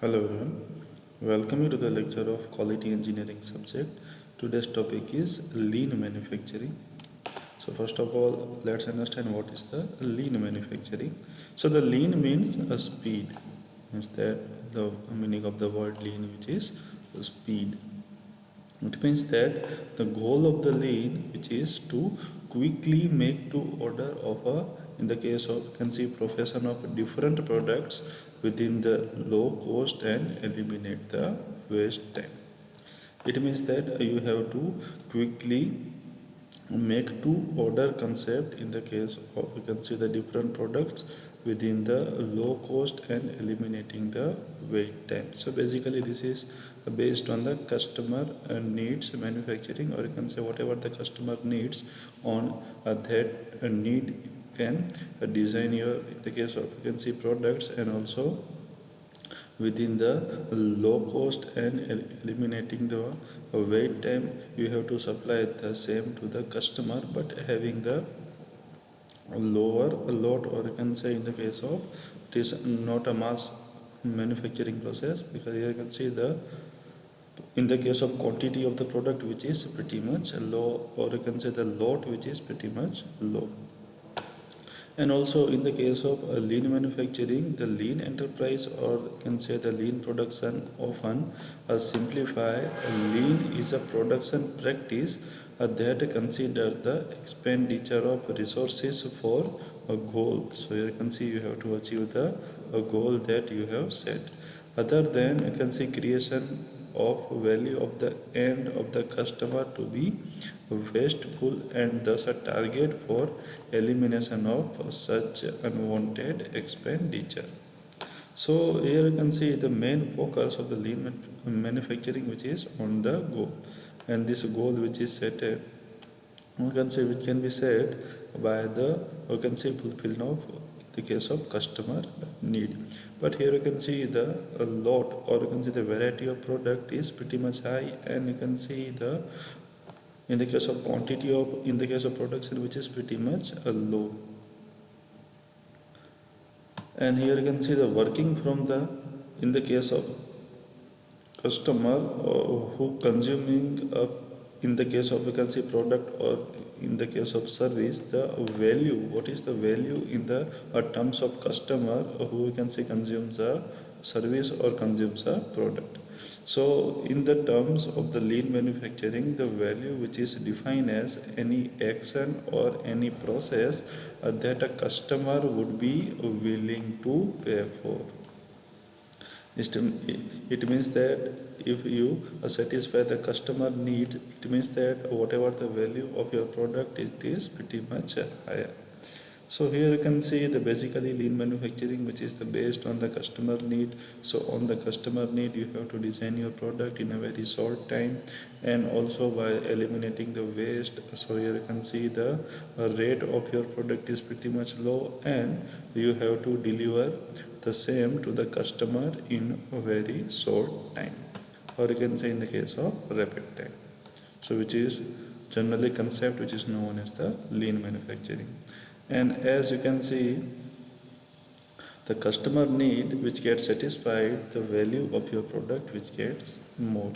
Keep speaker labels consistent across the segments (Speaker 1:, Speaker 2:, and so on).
Speaker 1: Hello everyone, welcome you to the lecture of quality engineering subject. Today's topic is lean manufacturing. So first of all, let's understand what is the lean manufacturing. So the lean means a speed, means that the meaning of the word lean, which is speed. It means that the goal of the lean, which is to quickly make to order of a, in the case of you can see profession of different products within the low cost and eliminate the waste time. It means that you have to quickly make to order concept in the case of you can see the different products within the low cost and eliminating the wait time. So basically this is based on the customer needs manufacturing, or you can say whatever the customer needs on that need can design your in the case of you can see products, and also within the low cost and eliminating the wait time. You have to supply the same to the customer but having the lower load, or you can say in the case of it is not a mass manufacturing process, because here you can see the in the case of quantity of the product which is pretty much low, or you can say the load which is pretty much low. And also in the case of lean manufacturing, the lean enterprise, or you can say the lean production, often simplify. Lean is a production practice that consider the expenditure of resources for a goal. So you can see you have to achieve the a goal that you have set. Other than you can see creation of value of the end of the customer to be wasteful, and thus a target for elimination of such unwanted expenditure. So here you can see the main focus of the lean manufacturing, which is on the goal, and this goal which is set, we can say which can be set by the we can say fulfillment of the case of customer need. But here you can see the lot, or you can see the variety of product is pretty much high, and you can see the in the case of quantity of in the case of production which is pretty much low. And here you can see the working from the in the case of customer who consuming in the case of you can see product, or in the case of service, the value, what is the value in the terms of customer who you can say consumes a service or consumes a product. So in the terms of the lean manufacturing, the value which is defined as any action or any process that a customer would be willing to pay for. It means that if you satisfy the customer need, it means that whatever the value of your product, it is pretty much higher. So here you can see the basically lean manufacturing, which is the based on the customer need. So on the customer need, you have to design your product in a very short time, and also by eliminating the waste. So here you can see the rate of your product is pretty much low, and you have to deliver the same to the customer in a very short time, or you can say in the case of rapid time. So which is generally concept which is known as the lean manufacturing. And as you can see, the customer need which gets satisfied, the value of your product which gets more.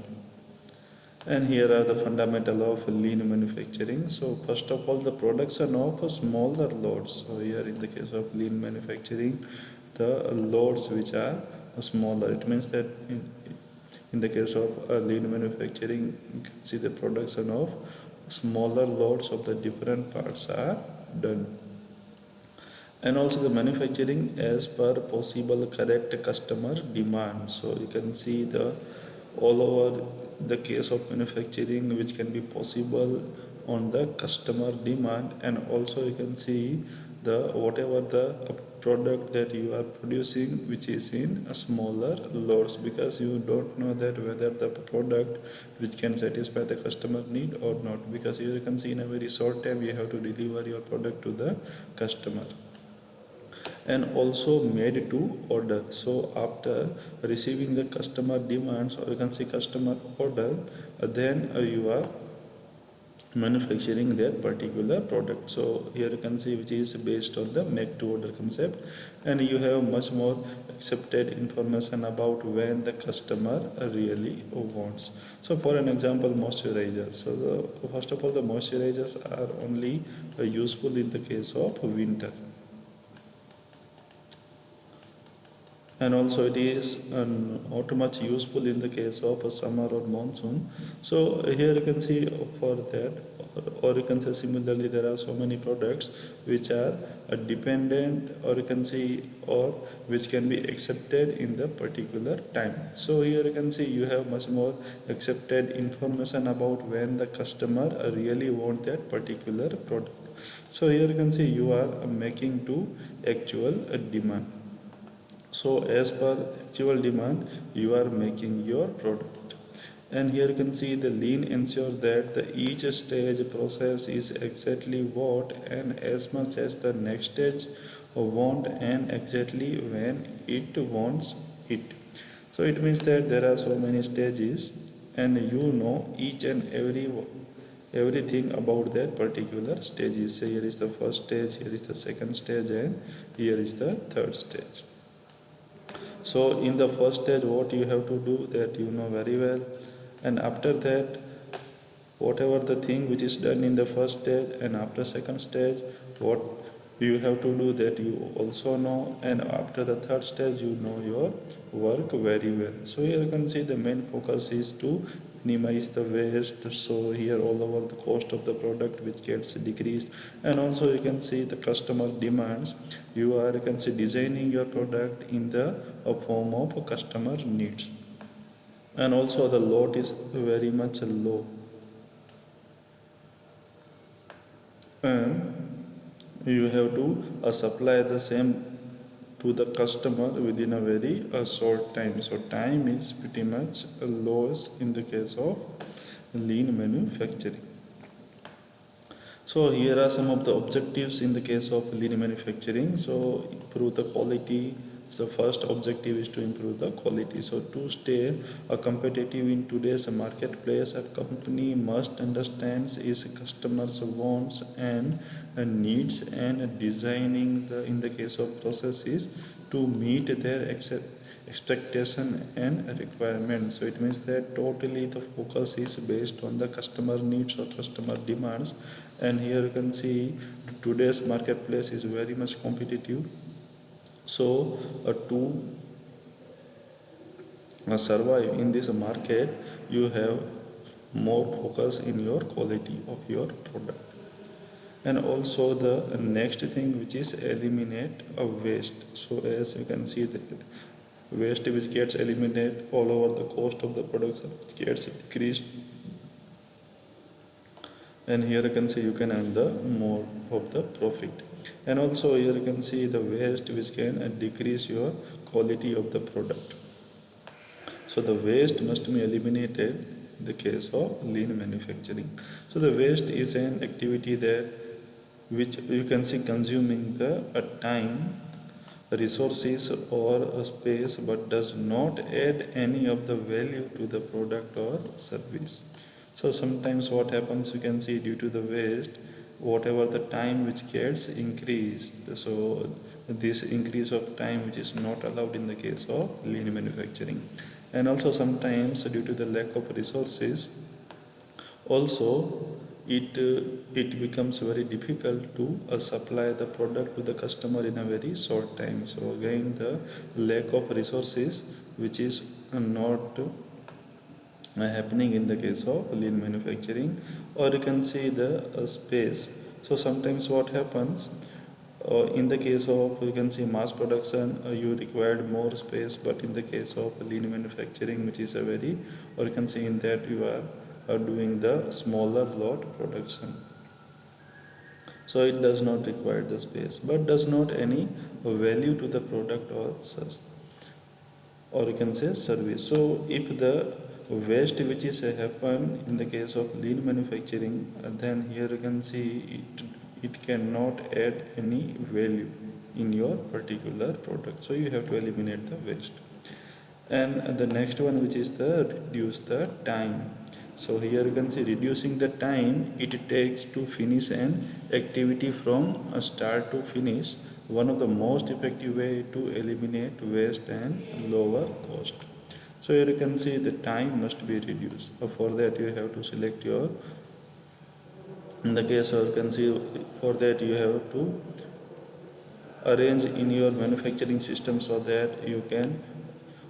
Speaker 1: And here are the fundamental of lean manufacturing. So first of all, the production of smaller loads. So here in the case of lean manufacturing, the loads which are smaller. It means that in the case of lean manufacturing, you can see the production of smaller loads of the different parts are done. And also the manufacturing as per possible correct customer demand. So you can see the all over the case of manufacturing which can be possible on the customer demand, and also you can see the whatever the product that you are producing which is in a smaller loads, because you don't know that whether the product which can satisfy the customer need or not, because you can see in a very short time you have to deliver your product to the customer. And also made to order. So after receiving the customer demands, or you can say customer order, then you are manufacturing their particular product. So here you can see which is based on the make to order concept, and you have much more accepted information about when the customer really wants. So for an example, moisturizers. So first of all, the moisturizers are only useful in the case of winter, and also it is not much useful in the case of a summer or monsoon. So here you can see for that, or you can say similarly there are so many products which are dependent, or you can see, or which can be accepted in the particular time. So here you can see you have much more accepted information about when the customer really want that particular product. So here you can see you are making to actual demand. So as per actual demand, you are making your product. And here you can see the lean ensures that the each stage process is exactly what and as much as the next stage want and exactly when it wants it. So it means that there are so many stages, and you know each and everything about that particular stages. So here is the first stage, here is the second stage, and here is the third stage. So in the first stage, what you have to do that you know very well, and after that, whatever the thing which is done in the first stage, and after second stage, what you have to do that you also know, and after the third stage, you know your work very well. So here you can see the main focus is to minimize the waste. So here all over the cost of the product which gets decreased, and also you can see the customer demands. You can see designing your product in the form of customer needs, and also the lot is very much low, and you have to supply the same to the customer within a very short time. So time is pretty much lowest in the case of lean manufacturing. So here are some of the objectives in the case of lean manufacturing. So improve the quality. So first objective is to improve the quality. So to stay competitive in today's marketplace, a company must understand its customers' wants and needs, and designing the in the case of processes to meet their expectation and requirement. So it means that totally the focus is based on the customer needs or customer demands. And here you can see today's marketplace is very much competitive. So to survive in this market, you have more focus in your quality of your product. And also the next thing which is eliminate a waste. So as you can see, the waste which gets eliminated all over the cost of the production which gets decreased, and here you can see you can earn the more of the profit. And also here you can see the waste which can decrease your quality of the product. So the waste must be eliminated in the case of lean manufacturing. So the waste is an activity that which you can see consuming the time, resources or a space, but does not add any of the value to the product or service. So sometimes what happens, you can see due to the waste, whatever the time which gets increased, so this increase of time which is not allowed in the case of lean manufacturing. And also sometimes due to the lack of resources, also it becomes very difficult to supply the product to the customer in a very short time. So again the lack of resources which is not happening in the case of lean manufacturing. Or you can see the space. So sometimes what happens, in the case of you can see mass production, you required more space, but in the case of lean manufacturing, which is a very, or you can see in that you are doing the smaller lot production, so it does not require the space, but does not any value to the product or you can say service. So if the waste which is happen in the case of lean manufacturing, then here you can see it cannot add any value in your particular product. So you have to eliminate the waste. And the next one, which is the reduce the time. So here you can see reducing the time it takes to finish an activity from a start to finish, one of the most effective way to eliminate waste and lower cost. So here you can see the time must be reduced. For that you have to select your, in the case of, you can see, for that you have to arrange in your manufacturing system so that you can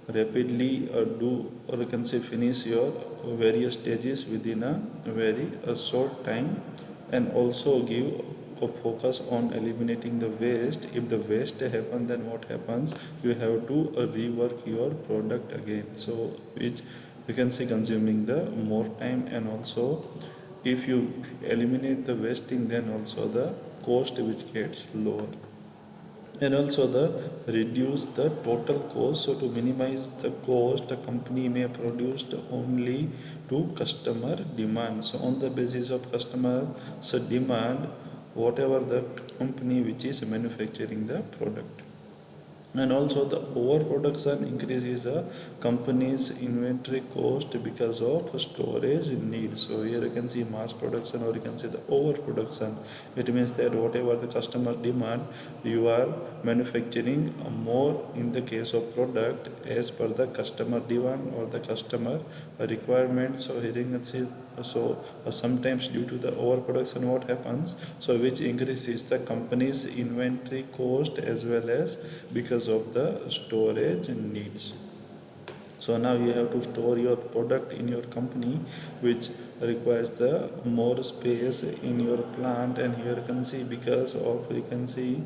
Speaker 1: rapidly do, or you can say finish your various stages within a very short time, and also give a focus on eliminating the waste. If the waste happens, then what happens, you have to rework your product again, so which you can see consuming the more time. And also if you eliminate the wasting, then also the cost which gets lower. And also the reduce the total cost. So to minimize the cost, a company may produce only to customer demand. So on the basis of customer's demand, whatever the company which is manufacturing the product. And also the overproduction increases a company's inventory cost because of storage needs. So here you can see mass production, or you can say the overproduction. It means that whatever the customer demand, you are manufacturing more in the case of product as per the customer demand or the customer requirement. So here you can see, so sometimes due to the overproduction, what happens, so which increases the company's inventory cost as well as because of the storage needs. So now you have to store your product in your company, which requires the more space in your plant. And here you can see, because of, you can see,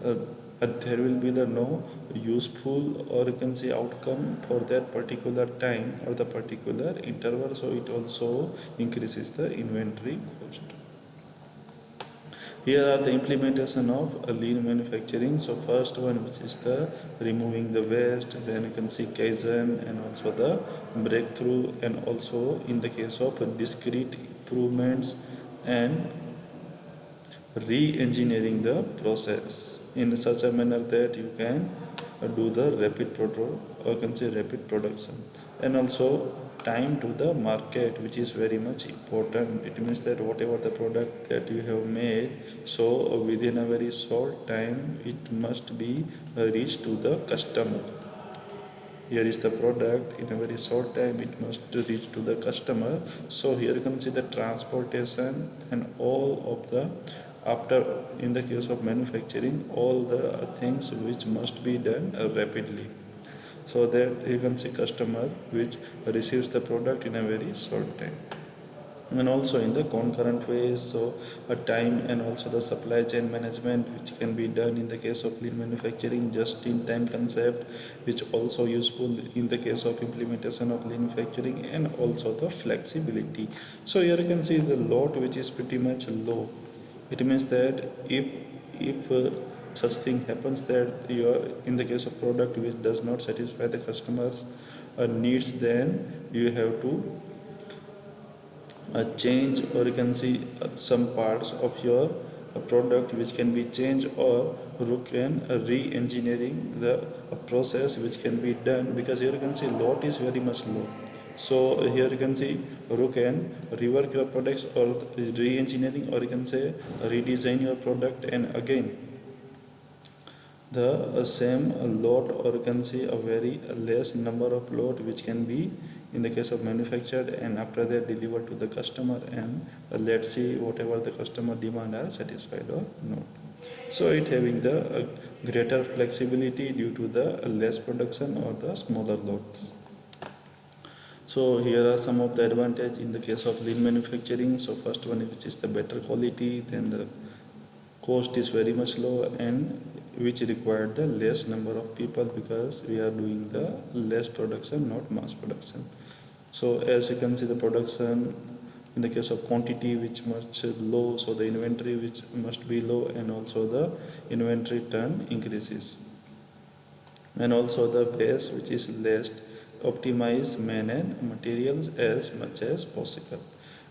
Speaker 1: uh, there will be the no useful, or you can see, outcome for that particular time or the particular interval. So it also increases the inventory cost. Here are the implementation of lean manufacturing. So first one, which is the removing the waste, then you can see Kaizen, and also the breakthrough, and also in the case of discrete improvements, and re-engineering the process in such a manner that you can do the or can say rapid production. And also time to the market, which is very much important. It means that whatever the product that you have made, so within a very short time it must be reached to the customer. Here is the product, in a very short time it must reach to the customer. So here you can see the transportation and all of the, after, in the case of manufacturing, all the things which must be done rapidly, so that you can see customer which receives the product in a very short time. And also in the concurrent ways, so a time and also the supply chain management, which can be done in the case of lean manufacturing, just in time concept, which also useful in the case of implementation of lean manufacturing, and also the flexibility. So here you can see the lot which is pretty much low. It means that if such thing happens that you are in the case of product which does not satisfy the customers needs, then you have to change, or you can see some parts of your product which can be changed, or you can re-engineering the process which can be done, because here you can see lot is very much low. So here you can see you can rework your products, or re-engineering, or you can say redesign your product, and again the same lot, or you can see a very less number of lot which can be in the case of manufactured, and after that delivered to the customer, and let's see whatever the customer demand are satisfied or not. So it having the greater flexibility due to the less production or the smaller lots. So here are some of the advantage in the case of lean manufacturing. So first one, which is the better quality, then the cost is very much low, and which required the less number of people, because we are doing the less production, not mass production. So as you can see, the production in the case of quantity which must low, so the inventory which must be low, and also the inventory turn increases, and also the base which is less, optimize man and materials as much as possible.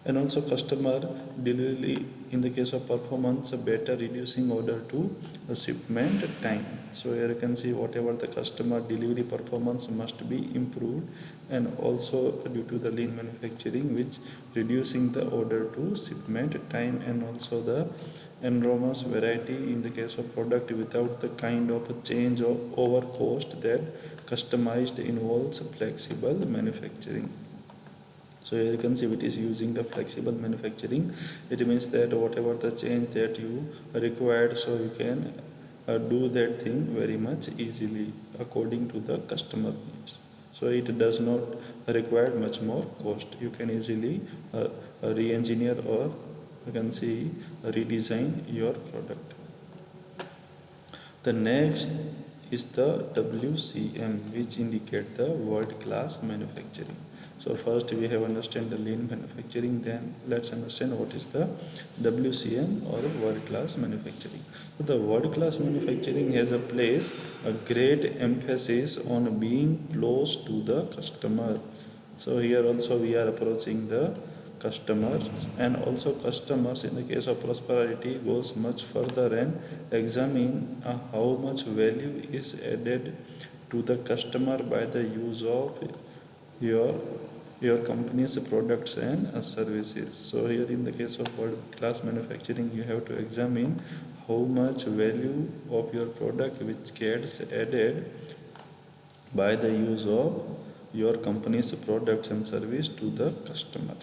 Speaker 1: And also customer delivery in the case of performance, better reducing order to shipment time. So here you can see whatever the customer delivery performance must be improved, and also due to the lean manufacturing, which reducing the order to shipment time, and also the enormous variety in the case of product without the kind of change or over cost that customized involves flexible manufacturing. So here you can see it is using the flexible manufacturing. It means that whatever the change that you required, so you can do that thing very much easily according to the customer needs. So it does not require much more cost. You can easily re-engineer, or you can see redesign your product. The next is the WCM, which indicate the world class manufacturing. So first we have understand the lean manufacturing, then let's understand what is the WCM, or world class manufacturing. So the world class manufacturing has a place a great emphasis on being close to the customer. So here also we are approaching the customers, and also customers in the case of prosperity goes much further and examine how much value is added to the customer by the use of your your company's products and services. So here in the case of world class manufacturing, you have to examine how much value of your product which gets added by the use of your company's products and service to the customer.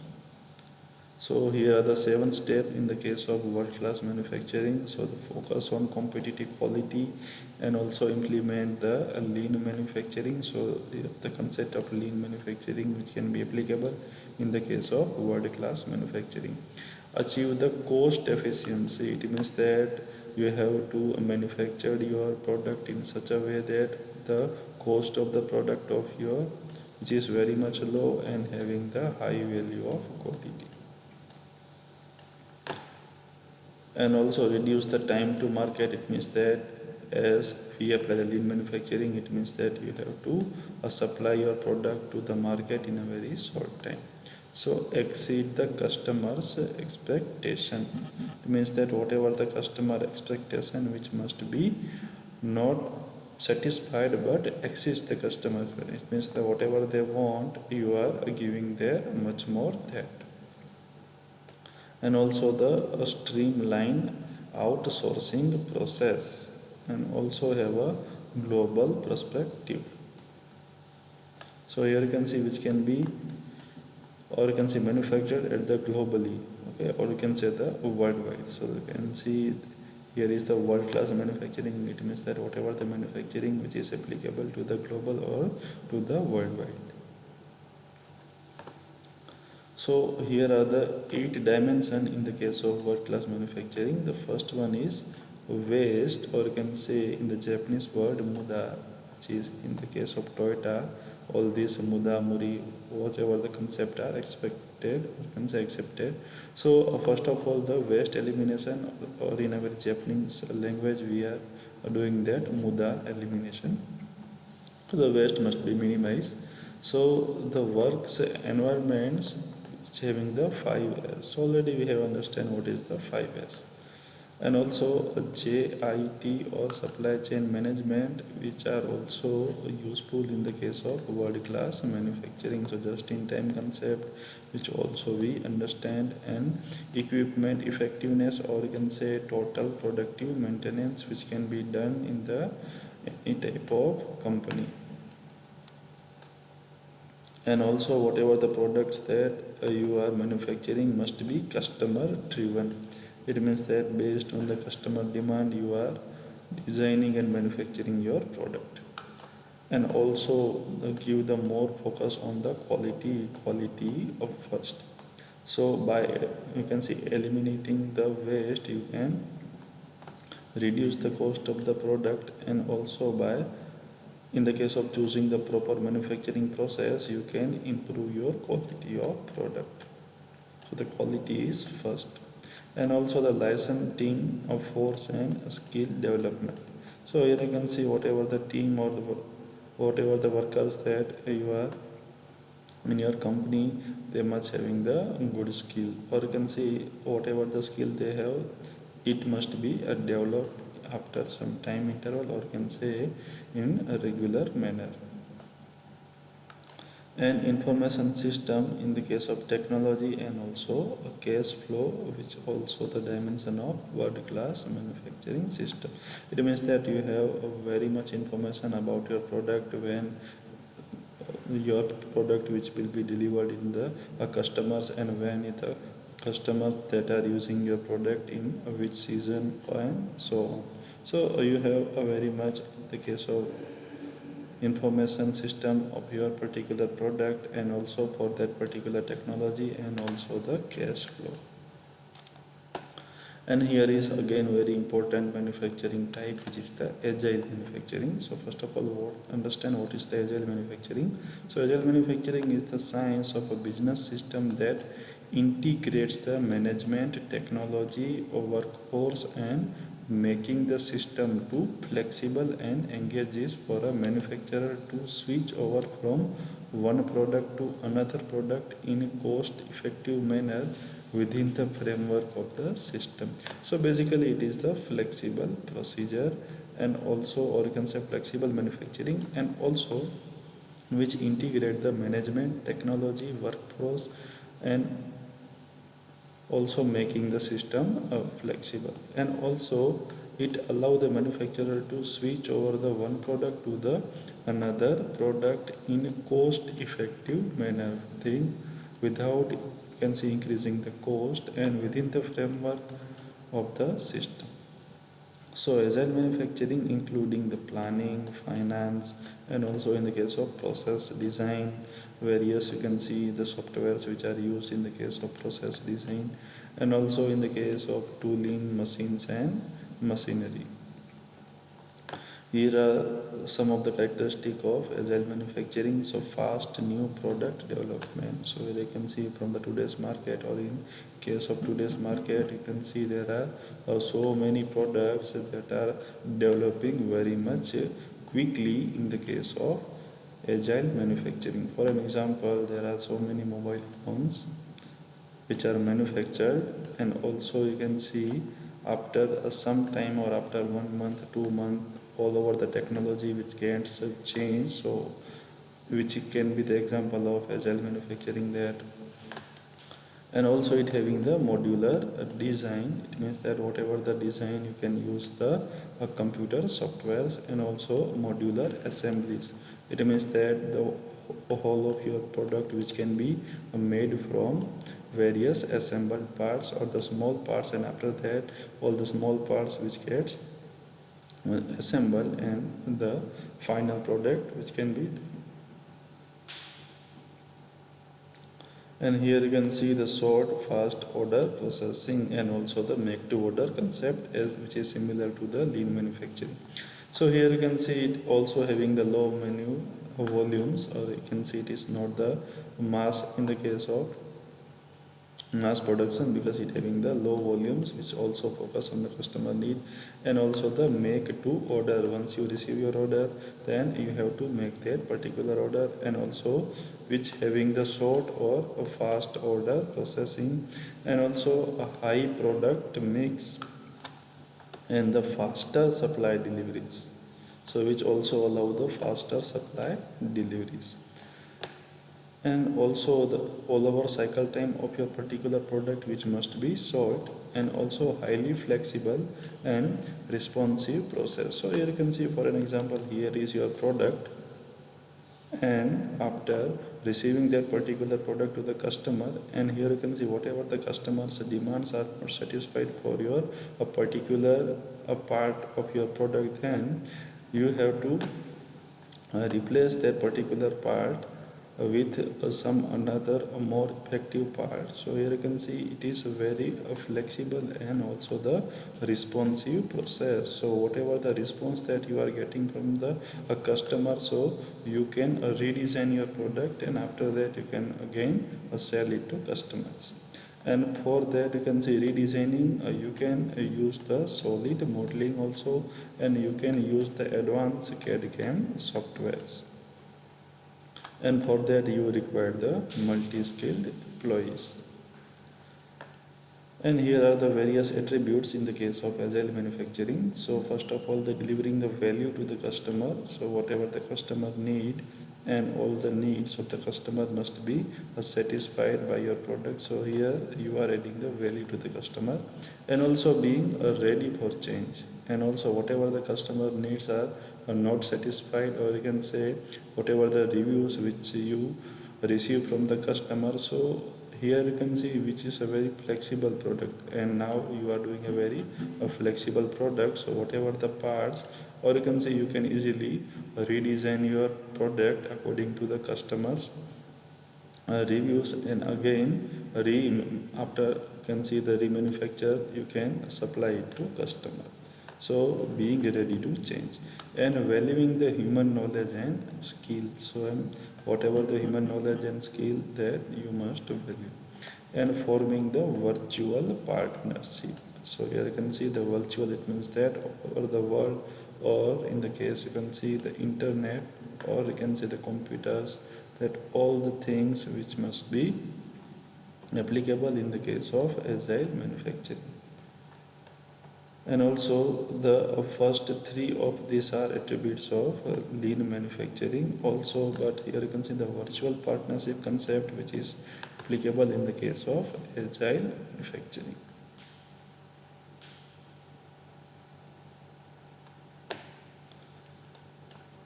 Speaker 1: So here are the 7 steps in the case of world-class manufacturing. So the focus on competitive quality, and also implement the lean manufacturing. So the concept of lean manufacturing which can be applicable in the case of world-class manufacturing. Achieve the cost efficiency. It means that you have to manufacture your product in such a way that the cost of the product of your which is very much low and having the high value of quality. And also reduce the time to market. It means that as we apply the lean manufacturing, it means that you have to supply your product to the market in a very short time. So exceed the customer's expectation. It means that whatever the customer expectation which must be not satisfied but exceeds the customer. It means that whatever they want, you are giving there much more that. And also the streamline outsourcing process, and also have a global perspective. So here you can see which can be, or you can see manufactured at the globally, okay, or you can say the worldwide. So you can see here is the world class manufacturing. It means that whatever the manufacturing which is applicable to the global or to the worldwide. So here are the 8 dimensions in the case of world class manufacturing. The first one is waste, or you can say in the Japanese word muda, which is in the case of Toyota, all these muda, muri, whatever the concept are expected, you can say accepted. So first of all, the waste elimination, or in our Japanese language we are doing that muda elimination. So the waste must be minimized. So the works environments which having the 5S. So already we have understand what is the 5S. And also JIT, or supply chain management, which are also useful in the case of world class manufacturing. So just in time concept which also we understand, and equipment effectiveness, or you can say total productive maintenance which can be done in the any type of company. And also whatever the products that you are manufacturing must be customer driven. It means that based on the customer demand you are designing and manufacturing your product. And also give the more focus on the quality of first. So by you can see eliminating the waste, you can reduce the cost of the product, and also by in the case of choosing the proper manufacturing process, you can improve your quality of product. So the quality is first. And also the license team of force and skill development. So here you can see whatever the team, or whatever the workers that you are in your company, they must having the good skill, or you can say whatever the skill they have, it must be developed after some time interval, or you can say in a regular manner. An information system in the case of technology, and also a cash flow, which also the dimension of world class manufacturing system. It means that you have very much information about your product, when your product which will be delivered in the customers, and when the customers that are using your product in which season and so on. So you have a very much the case of information system of your particular product, and also for that particular technology, and also the cash flow. And here is again very important manufacturing type, which is the agile manufacturing. So first of all, understand what is the agile manufacturing. So agile manufacturing is the science of a business system that integrates the management, technology, workforce, and making the system too flexible and engages for a manufacturer to switch over from one product to another product in a cost effective manner within the framework of the system. So basically it is the flexible procedure, and also, or you can say flexible manufacturing, and also which integrate the management, technology, workforce, and also making the system flexible. And also it allow the manufacturer to switch over the one product to the another product in a cost effective manner thing, without can see increasing the cost, and within the framework of the system. So agile manufacturing including the planning, finance, and also in the case of process design, various you can see the softwares which are used in the case of process design, and also in the case of tooling, machines, and machinery. Here are some of the characteristics of agile manufacturing. So fast new product development. So here you can see from the today's market, or in case of today's market, you can see there are so many products that are developing very much quickly in the case of agile manufacturing. For an example, there are so many mobile phones which are manufactured, and also you can see after some time, or after 1 month, 2 month, all over the technology which gets changed. So which can be the example of agile manufacturing, that. And also it having the modular design. It means that whatever the design, you can use the computer softwares, and also modular assemblies. It means that the whole of your product which can be made from various assembled parts, or the small parts, and after that all the small parts which gets assembled, and the final product which can be. And here you can see the sort, fast order processing, and also the make to order concept, as which is similar to the lean manufacturing. So here you can see it also having the low menu volumes, or you can see it is not the mass in the case of mass production, because it having the low volumes, which also focus on the customer need. And also the make to order, once you receive your order, then you have to make that particular order. And also which having the short or a fast order processing, and also a high product mix, and the faster supply deliveries, so which also allow the faster supply deliveries. And also the all over cycle time of your particular product, which must be short, and also highly flexible and responsive process. So here you can see, for an example, here is your product, and after receiving that particular product to the customer, and here you can see whatever the customer's demands are not satisfied for your a particular a part of your product, then you have to replace that particular part with some another more effective part. So here you can see it is very flexible, and also the responsive process. So whatever the response that you are getting from the customer, so you can redesign your product, and after that you can again sell it to customers. And for that you can see redesigning, you can use the solid modeling also, and you can use the advanced CAD/CAM softwares. and for that you require the multi-skilled employees. And here are the various attributes in the case of agile manufacturing. So first of all, the delivering the value to the customer. So whatever the customer need and all the needs of the customer must be satisfied by your product. So here you are adding the value to the customer, and also being ready for change. And also whatever the customer needs are not satisfied, or you can say whatever the reviews which you receive from the customer. So here you can see which is a very flexible product, and now you are doing a very flexible product. So whatever the parts, or you can say you can easily redesign your product according to the customers reviews, and again after you can see the remanufacture, you can supply it to customer. So being ready to change and valuing the human knowledge and skill. So whatever the human knowledge and skill that you must value, and forming the virtual partnership. So here you can see the virtual, it means that over the world, or in the case you can see the internet, or you can see the computers, that all the things which must be applicable in the case of agile manufacturing. And also the first three of these are attributes of lean manufacturing also, but here you can see the virtual partnership concept which is applicable in the case of agile manufacturing.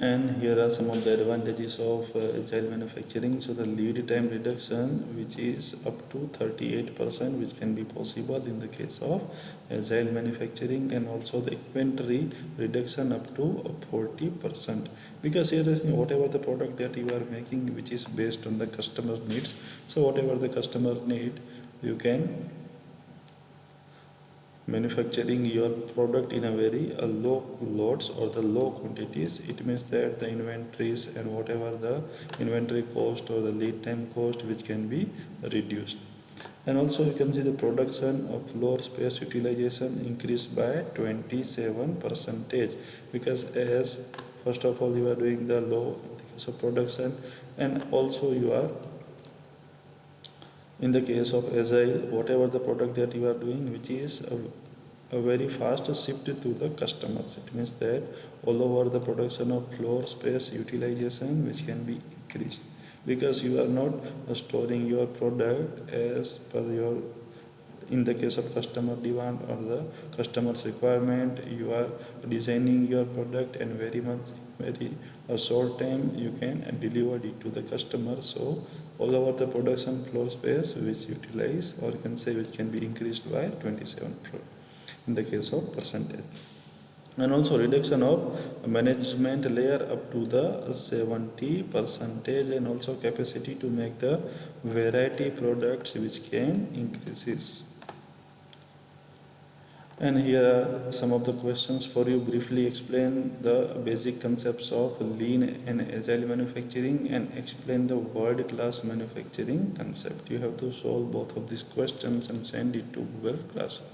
Speaker 1: And here are some of the advantages of agile manufacturing. So the lead time reduction, which is up to 38%, which can be possible in the case of agile manufacturing, and also the inventory reduction up to 40%. Because here is whatever the product that you are making, which is based on the customer needs. So whatever the customer need, you can manufacturing your product in a very low loads or the low quantities. It means that the inventories and whatever the inventory cost or the lead time cost, which can be reduced. And also you can see the production of floor space utilization increased by 27%, because as first of all you are doing the low of production, and also you are in the case of agile, whatever the product that you are doing, which is a very fast shift to the customers. It means that all over the production of floor space utilization, which can be increased, because you are not storing your product as per your, in the case of customer demand or the customer's requirement. You are designing your product, and very much very a short time you can deliver it to the customer. So all over the production floor space which utilize, or you can say which can be increased by 27 in the case of percentage. And also reduction of management layer up to the 70%, and also capacity to make the variety products which can increases. And here are some of the questions for you. Briefly explain the basic concepts of lean and agile manufacturing, and explain the world-class manufacturing concept. You have to solve both of these questions and send it to Google Classroom.